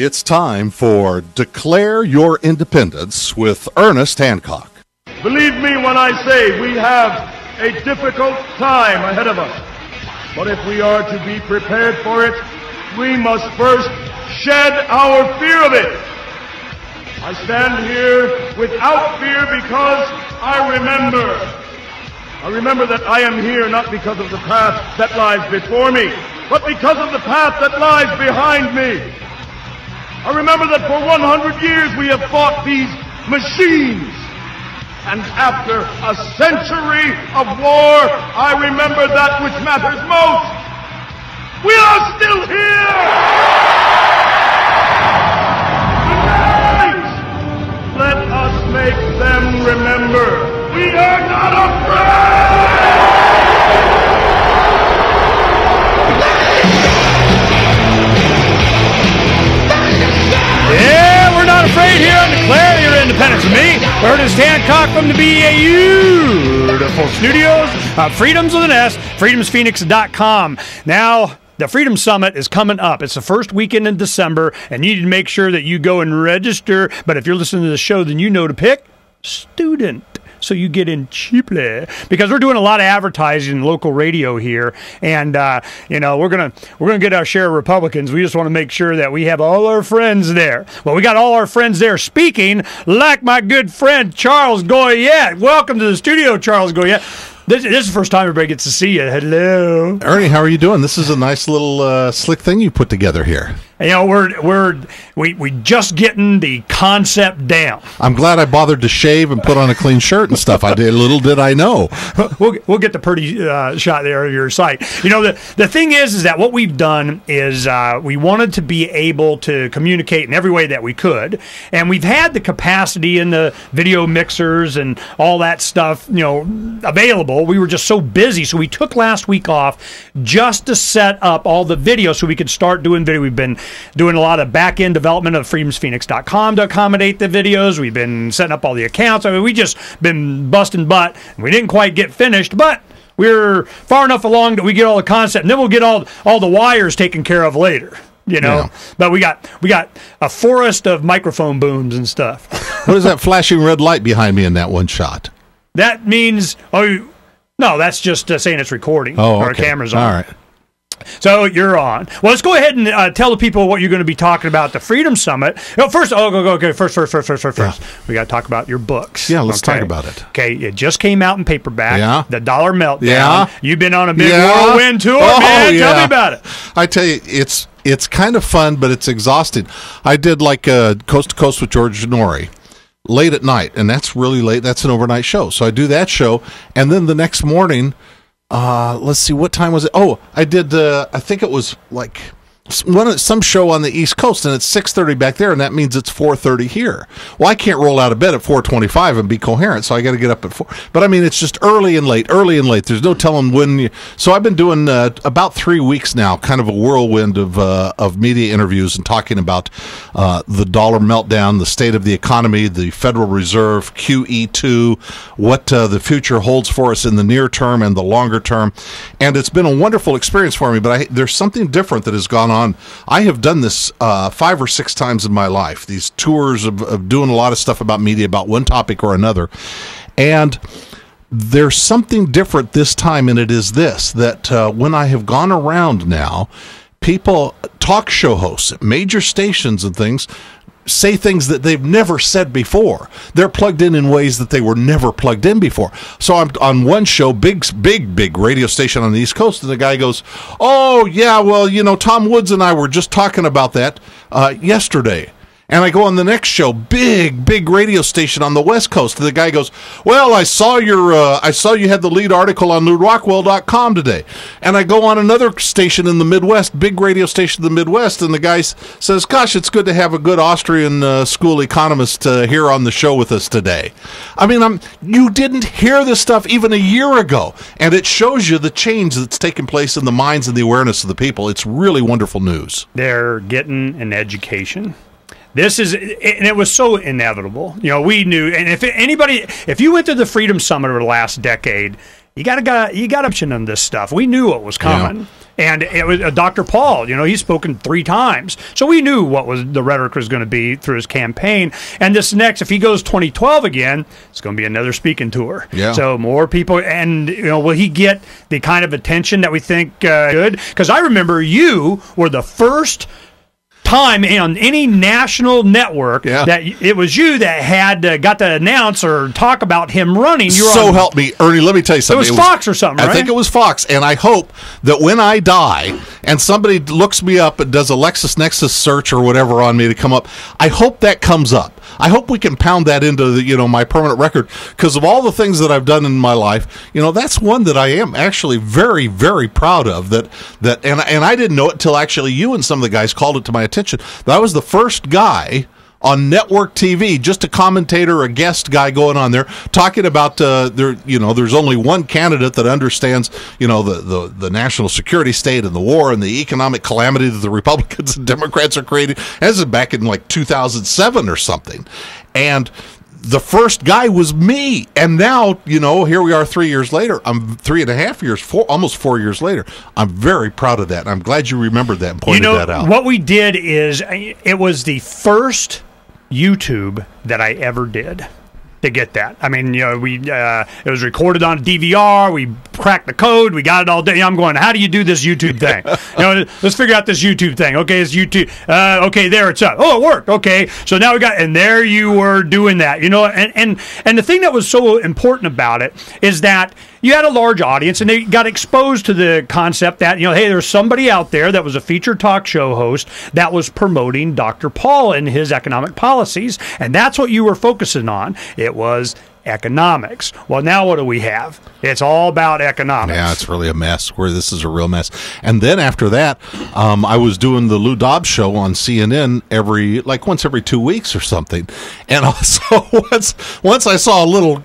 It's time for Declare Your Independence with Ernest Hancock. Believe me when I say we have a difficult time ahead of us. But if we are to be prepared for it, we must first shed our fear of it. I stand here without fear because I remember that I am here not because of the path that lies before me, but because of the path that lies behind me. I remember that for 100 years we have fought these machines. And after a century of war, I remember that which matters most. We are still here! Tonight, let us make them remember we are not afraid! Yeah, we're not afraid here on Declare Your Independence. With me, Ernest Hancock from the beautiful studios of Freedoms with an S, freedomsphoenix.com. Now, the Freedom Summit is coming up. It's the first weekend in December, and you need to make sure that you go and register. But if you're listening to the show, then you know to pick student. So you get in cheaply, because we're doing a lot of advertising in local radio here, and we're gonna get our share of Republicans. We just want to make sure that we have all our friends there. Well, we got all our friends there speaking, like my good friend Charles Goyette. Welcome to the studio, Charles Goyette. This is the first time everybody gets to see you. Hello, Ernie. How are you doing? This is a nice little slick thing you put together here. You know, we just getting the concept down. I'm glad I bothered to shave and put on a clean shirt and stuff. Little did I know. We'll get the pretty shot there of your site. You know, the thing is that what we've done is we wanted to be able to communicate in every way that we could, and we've had the capacity in the video mixers and all that stuff, available. We were just so busy, so we took last week off just to set up all the video so we could start doing video. We've been doing a lot of back-end development of freedomsphoenix.com to accommodate the videos. We've been setting up all the accounts. I mean, we just been busting butt. We didn't quite get finished, but we're far enough along that we get all the concept, and then we'll get all the wires taken care of later. Yeah. But we got a forest of microphone booms and stuff. What is that flashing red light behind me in that one shot? That means, no, that's just saying it's recording. Oh, okay. Our camera's on. All right. So you're on. Well, let's go ahead and tell the people what you're going to be talking about at the Freedom Summit. First. Yeah. We got to talk about your books. Yeah, let's talk about it. Okay, it just came out in paperback. Yeah. The Dollar Meltdown. Yeah. You've been on a big whirlwind tour, man. Yeah. Tell me about it. I tell you, it's kind of fun, but it's exhausting. I did like Coast to Coast with George Nori late at night, and that's really late. That's an overnight show. So I do that show, and then the next morning, let's see, what time was it? Oh, I did, I think it was like some show on the East Coast, and it's 6:30 back there, and that means it's 4:30 here. Well, I can't roll out of bed at 4:25 and be coherent, so I got to get up at 4. But I mean, it's just early and late. There's no telling when. So I've been doing about 3 weeks now, kind of a whirlwind of media interviews and talking about the dollar meltdown, the state of the economy, the Federal Reserve, QE2, what the future holds for us in the near term and the longer term. And it's been a wonderful experience for me, but there's something different that has gone on. I have done this 5 or 6 times in my life, these tours of doing a lot of stuff about media, about one topic or another. And there's something different this time, and it is this, that when I have gone around now, people, talk show hosts at major stations and things, say things that they've never said before. They're plugged in ways that they were never plugged in before. So I'm on one show, big radio station on the East Coast, and the guy goes, "Oh, yeah, well, Tom Woods and I were just talking about that yesterday." And I go on the next show, big radio station on the West Coast, and the guy goes, "Well, I saw you had the lead article on LewRockwell.com today." And I go on another station in the Midwest, big radio station in the Midwest, and the guy says, "Gosh, it's good to have a good Austrian school economist here on the show with us today." I mean, you didn't hear this stuff even a year ago, and it shows you the change that's taken place in the minds and the awareness of the people. It's really wonderful news. They're getting an education. And it was so inevitable. We knew, and if you went to the Freedom Summit over the last decade, you got option on this stuff. We knew what was coming. And it was Dr. Paul, he's spoken 3 times. So we knew what the rhetoric was going to be through his campaign. And this next, if he goes 2012 again, it's going to be another speaking tour. Yeah. So more people, and will he get the kind of attention that we think good? Because I remember you were the first time on any national network that it was you that had got to announce or talk about him running. Help me, Ernie, let me tell you something. It was Fox or something, right? I think it was Fox, and I hope that when I die and somebody looks me up and does a LexisNexis search or whatever on me to come up, I hope that comes up. I hope we can pound that into my permanent record, because of all the things that I've done in my life, that's one that I am actually very, very proud of. And I didn't know it till actually you and some of the guys called it to my attention. That I was the first guy on network TV, just a commentator, a guest guy going on there talking about there's only one candidate that understands the national security state and the war and the economic calamity that the Republicans and Democrats are creating. This is back in like 2007 or something, and the first guy was me. And now here we are 3 years later. I'm 3.5 years, almost 4 years later. I'm very proud of that, and I'm glad you remembered that and pointed that out. What we did is it was the first YouTube that I ever did to get that. I mean, it was recorded on a DVR. We cracked the code. We got it all day. I'm going, how do you do this YouTube thing? Let's figure out this YouTube thing. Okay, it's YouTube. Okay, there it's up. Oh, it worked. Okay, so now and there you were doing that. And the thing that was so important about it is that you had a large audience, and they got exposed to the concept that, hey, there's somebody out there that was a featured talk show host that was promoting Dr. Paul and his economic policies, and that's what you were focusing on. It was economics. Well, now what do we have? It's all about economics. Yeah, it's really a mess. This is a real mess. And then after that, I was doing the Lou Dobbs show on CNN once every 2 weeks or something. And so once I saw a little,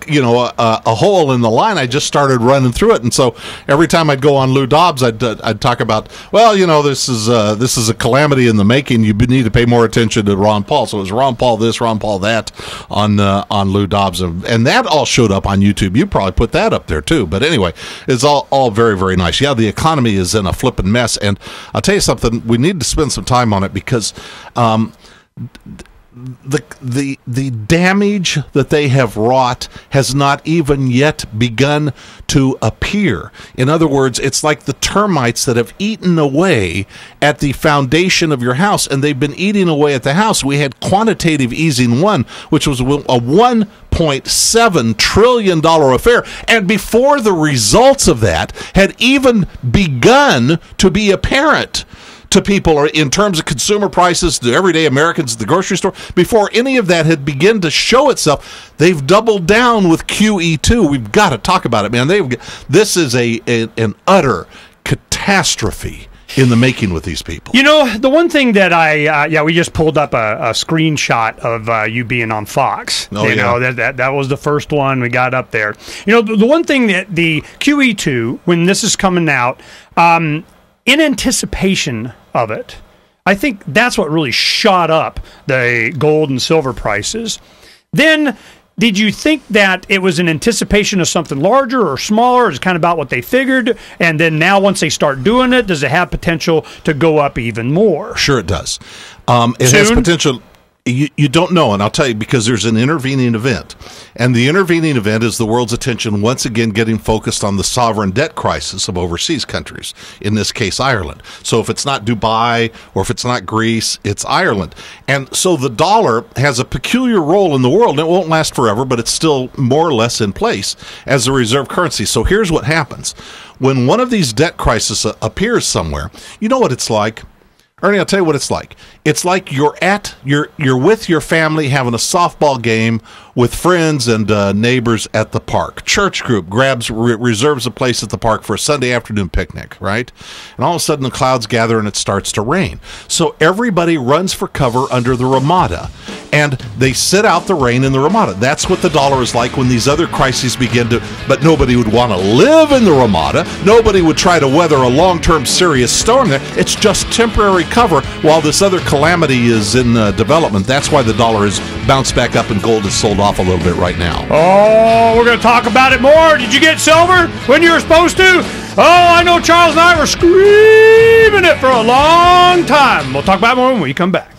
a hole in the line, I just started running through it. And so every time I'd go on Lou Dobbs, I'd talk about, this is a calamity in the making. You need to pay more attention to Ron Paul. So it was Ron Paul this, Ron Paul that on Lou Dobbs, and that all showed up on YouTube. You probably put that up there too. But anyway, it's all very, very nice. Yeah, the economy is in a flipping mess, and I'll tell you something. We need to spend some time on it, because the damage that they have wrought has not even yet begun to appear. In other words, it's like the termites that have eaten away at the foundation of your house, and they've been eating away at the house. We had quantitative easing 1, which was a $1.7 trillion affair, and before the results of that had even begun to be apparent to people, or in terms of consumer prices, the everyday Americans at the grocery store, before any of that had begun to show itself, they've doubled down with QE2. We've got to talk about it, man. This is an utter catastrophe in the making with these people. The one thing that we just pulled up a screenshot of you being on Fox. That was the first one we got up there. The one thing that the QE2, when this is coming out, in anticipation of it, I think that's what really shot up the gold and silver prices. Then, did you think that it was in anticipation of something larger or smaller? It's kind of about what they figured. And then now, once they start doing it, does it have potential to go up even more? Sure it does. It has potential. You don't know, and I'll tell you, because there's an intervening event. And the intervening event is the world's attention once again getting focused on the sovereign debt crisis of overseas countries, in this case, Ireland. So if it's not Dubai or if it's not Greece, it's Ireland. And so the dollar has a peculiar role in the world, and it won't last forever, but it's still more or less in place as a reserve currency. So here's what happens. When one of these debt crises appears somewhere, you know what it's like? Ernie, I'll tell you what it's like. It's like you're with your family having a softball game with friends and neighbors at the park. Church group reserves a place at the park for a Sunday afternoon picnic, right? And all of a sudden the clouds gather and it starts to rain. So everybody runs for cover under the ramada. and they sit out the rain in the Ramada. That's what the dollar is like when these other crises begin to, but nobody would want to live in the Ramada. Nobody would try to weather a long-term serious storm there. It's just temporary cover while this other calamity is in development. That's why the dollar has bounced back up and gold is sold off a little bit right now. Oh, we're going to talk about it more. Did you get silver when you were supposed to? Oh, I know Charles and I were screaming it for a long time. We'll talk about it more when we come back.